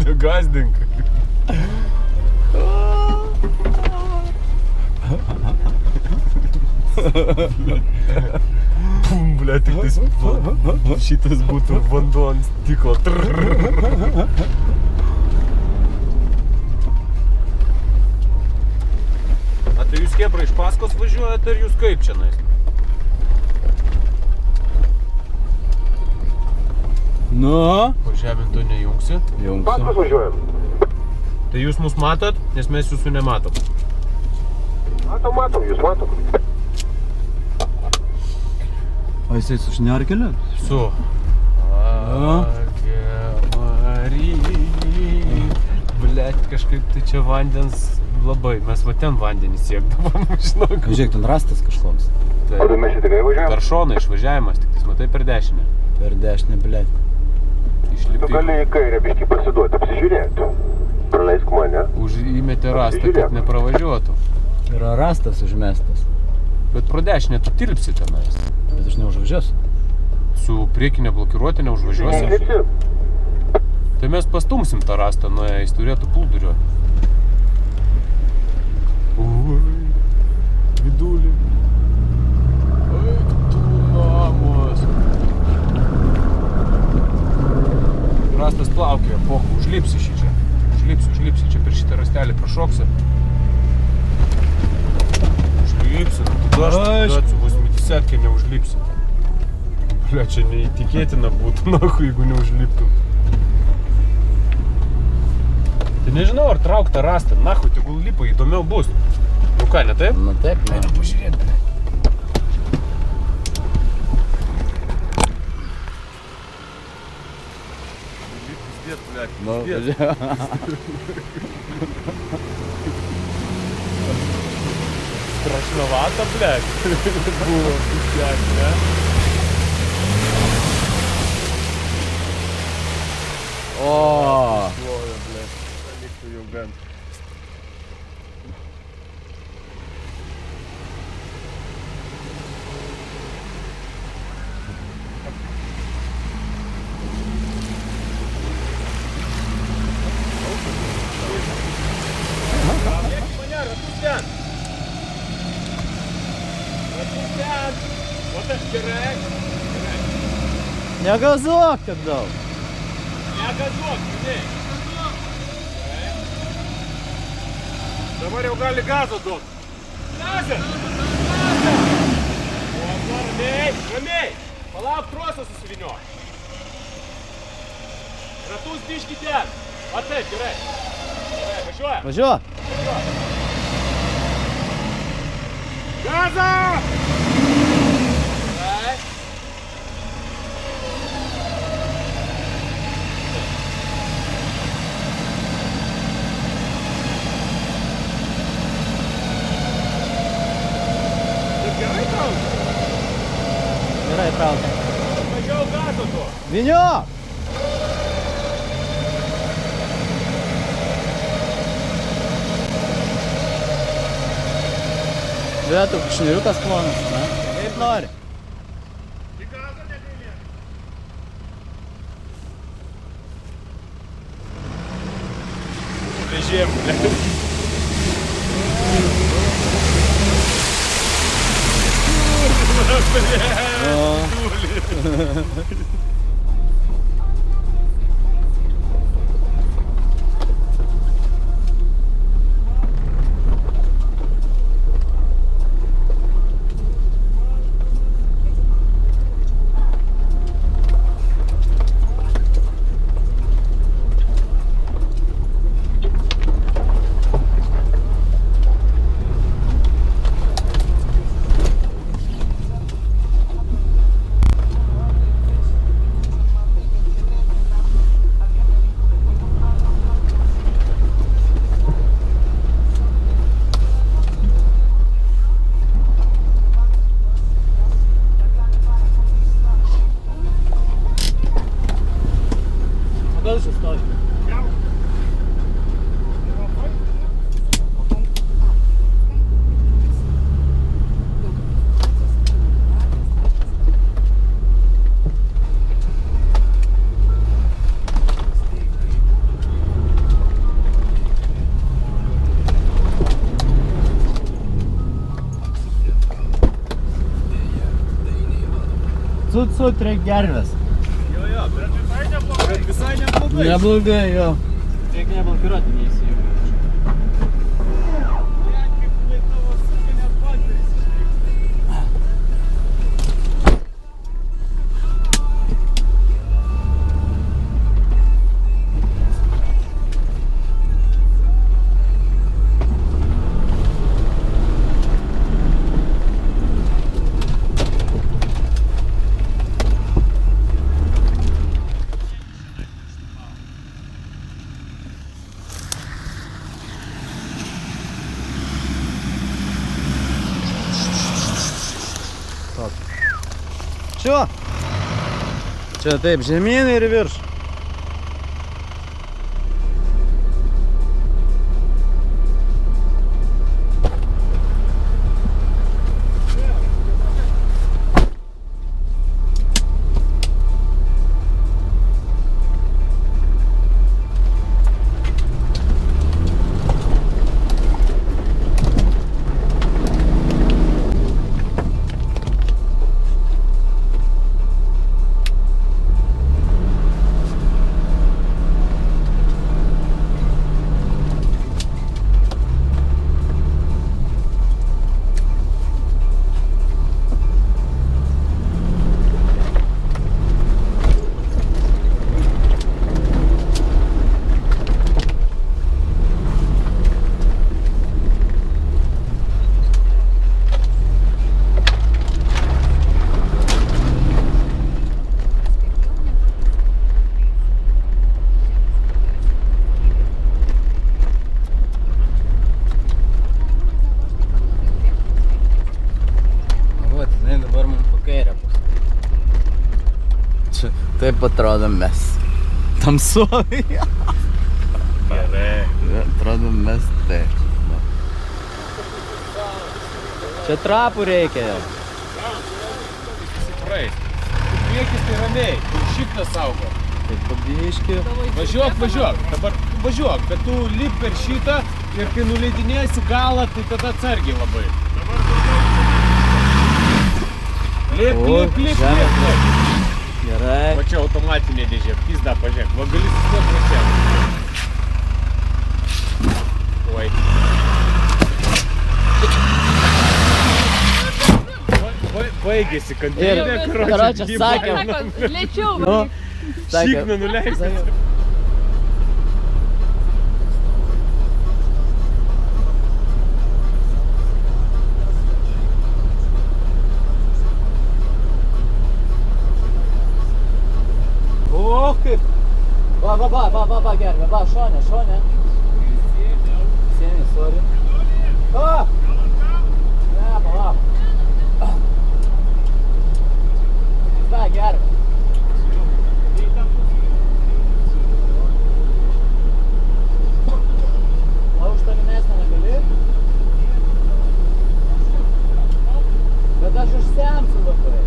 Negazdink. Pum, bля, tik tais šitas būtų vanduo ant stiklo. A tai jūs kebra iš paskos važiuojate ar jūs kaip čianais? Nu? Pažeminto nejungsi? Paskos važiuojam. Tai jūs mus matot, nes mes jūsų nematom. Matom, jūs matom. O jisai su šnerkeliu? Su. Ave Marija. Blet, kažkaip tai čia vandens labai. Mes va ten vandenį siekdavom, žinok. Žiūrėk, ten rastas kažkoks. O tai mes čia tikrai važiuojam? Per šoną išvažiavimas, tik tais matai per dešinę. Per dešinę, blet. Tu gali į kairę biškį pasiduoti, apsižiūrėti. Praleisk mane. Įmetė rastą, kad nepravažiuotų. Yra rastas užmestas. Bet pro dešinę tu tilpsi tenais. Bet aš neužvažiuosiu. Su priekinė blokiruotė neužvažiuosi. Tai mes pastumsim tą rastą nuėję, jis turėtų pulduriuoti. Ui, vidulį. Oi, tu mamos. Rastas plaukioja, pohu, užlipsi šį čia. Užlipsi, čia per šitą rastelį prašoksi. Užlipsi, nu tada aš su 80-kę neužlipsi. Blia, čia neįtikėtina būtų, nahu, jeigu neužliptum. Tai nežinau, ar trauk tą rastą, nahu, tegul lipa, įdomiau bus. Nu ką, ne taip? Nu taip, ne. Einam pažiūrėt, blia. Nu, Страшновато, блядь. Было, блядь, да? О! Слово, блядь. Никто юган. Не газок так дал. Не газок, не. Dabar jau gali gazo duot. Gazas! Ramiai! Palauk, trosą susiviniuok. Ratus biškį ten. Va taip, gerai. Gerai, važiuoja. Važiuoja. Gazą! Gerai. Gerai traukia? Gerai traukia. Mažiau gazo to. Viniok! Žiūrėtų, šniriukas plonas, ne? Kaip nori. Į gazą negailė. Vežėjom, ne? cut, reik gervės. Jo, bet visai neblogai. Neblogai, jo. Tiek neblokiruoti neįsijungi. Čia taip, žemyn ir virš. Taip atrodom mes. Tamsuoja. Gerai. Atrodom mes taip. Čia trapų reikia jau. Praeis. Priekis tai ramiai. Šitą saugo. Taip pabiški. Važiuok. Dabar važiuok. Bet tu lip per šitą ir kai nuleidinėsi galą, tai tada atsargiai labai. Lip. Gerai. Va čia automatinė dėžė, pizda pažiūrėk, va gali sustot va čia. Oi. Baigėsi, kantrybė, karočią, sakėm. Lėčiau, Šikną nuleisti. O, kaip. Va, gervė, va, šonė. Sėmė, sorry. O! Ne, palauk. Va, gervė. O, už tolimesnę negali? Bet aš užsemsiu labai.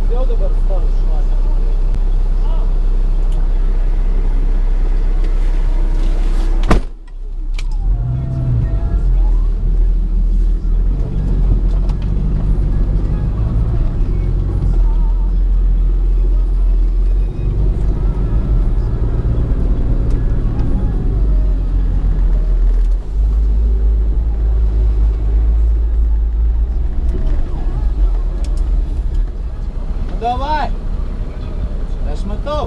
Jau dabar stovi šonė. Давай! Aš matau.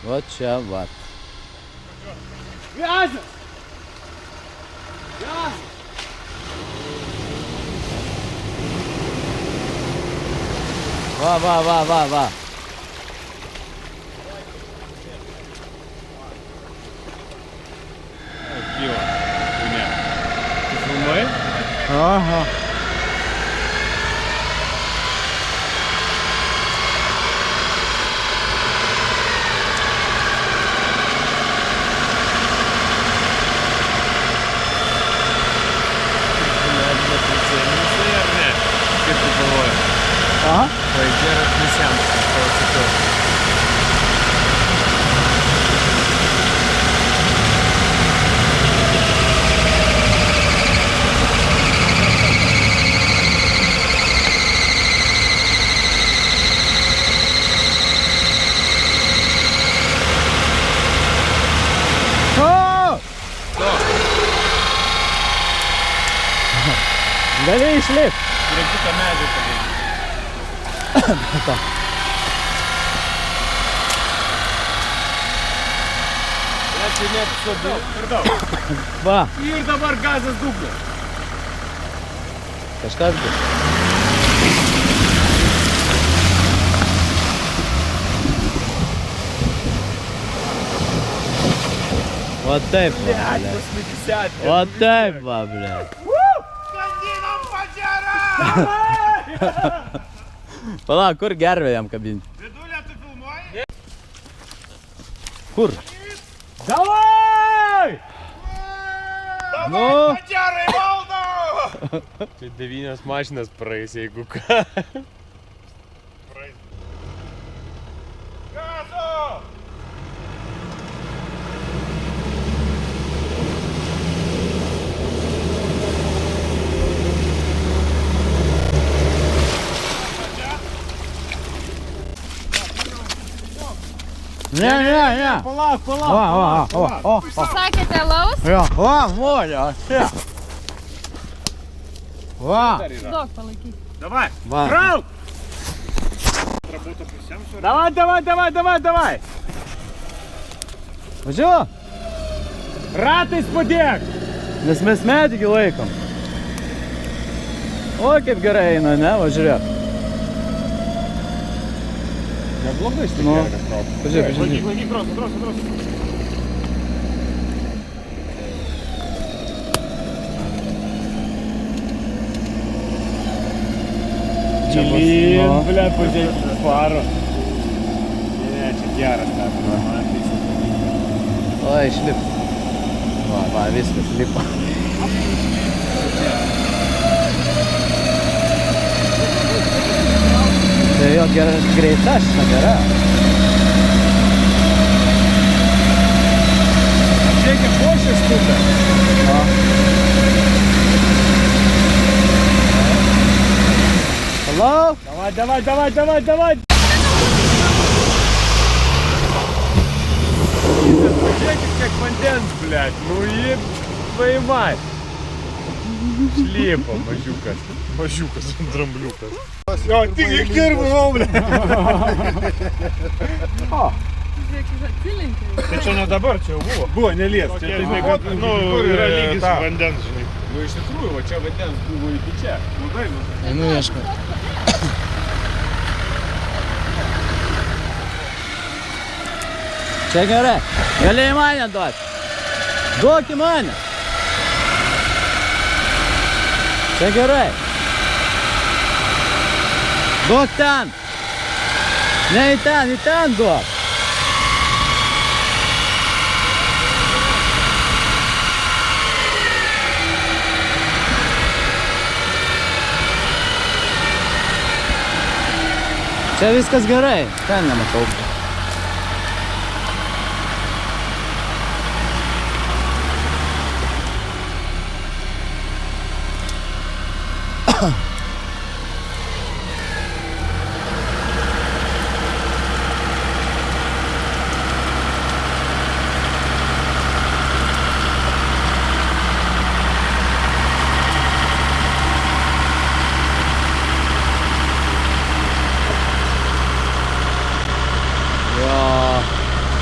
Вот čia vat. Gazas! Va. Kyla. Tu ne. Tu filmuoji? Aha. kaip tu galvoji? Aha. Paidėras visiems, to atsitiu. Gali išlipti. Prie kitą medį padėti. Čia net sodau. Ir daug. Va. Ir dabar gazas dublė. Kažkas bus. Va taip, va, ble. Va taip, va, ble. Skandinam pačiarą! Palauk, kur gervę jam kabinti? Vidulė, tu filmuoji? Kur? Davai! Nu. Pačiarai valdo! Čia 9 mašinas praeis, jeigu ką. Praeis. Gazo! Ne. Palauk. O. Sakėte laus? Jo, va, molio, čia. Va. Daug palaikyk. Davai! Va. Trauk! Давай! Važiuo. Ratais padėk! Nes mes medį laikom. O, kaip gerai eina, ne? Va, žiūrėk. Neblogai štai Nu. geras trauk. Pažiūrėk. Laikyk, drosą. Gilyn, ble, pažiūrėk, faro. Ne, čia geras tas. O, išlip. Va, viskas, lipa. Tai jo greita šita gera. Žiūrėkit, košės tupia. O. Hello? Давай! Pažiūrėkit, kiek vandens, blėt. Nu, jį vaimai. Šlipa, mažiukas. Mažiukas, drambliukas. Jo, tik įkirbinau, blėt. Žiūrėk, jis atsilenkė. Tai čia ne dabar, čia jau buvo. Buvo, nelies. Čia tai, kad, nu, yra lygis vandens, žinai. Nu, iš tikrųjų, va čia vandens buvo iki čia. Nu, tai, nu. Einu ieškot. Čia gerai. Gali į mane duoti. Duok į mane. Čia gerai. Duok ten. Ne į ten duok. Čia viskas gerai. Ten nematau.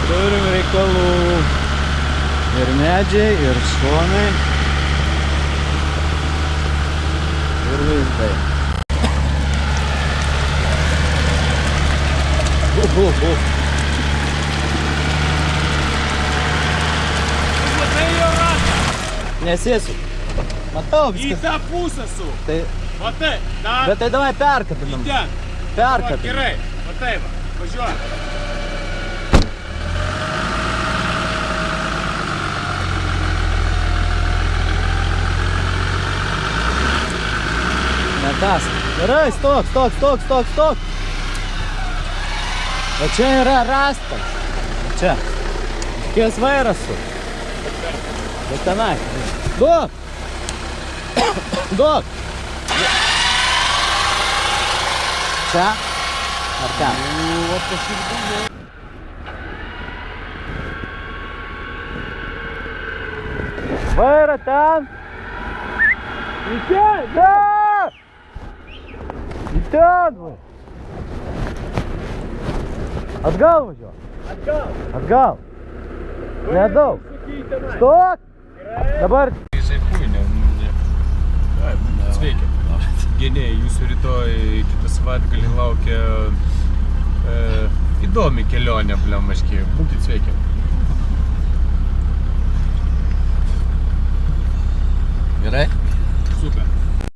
Turim reikalų ir medžiai, ir šonai, ir vaizdai. Matai jo ratą. Nesėsiu. Matau Į viskas. tą pusę su. Tai, Matai, dar. bet tai davai perkabinam. Ten. Perkabinam. Gerai, matai va. Važiuoju. Ne tas. Gerai, stok. O čia yra rastas. Čia. Kies vairas su. Bet tenai. Duok. Čia? Ar ten? Vairą ten. Į ten, Į ten, vai. Atgal važiuok. Atgal. Nedaug. Stok. Dabar. Jisai puinė. Sveiki. Geniai, jūsų rytoj kitą savaitgalį laukia įdomi kelionė, blemaškiai. Būkit sveiki. Gerai? Super.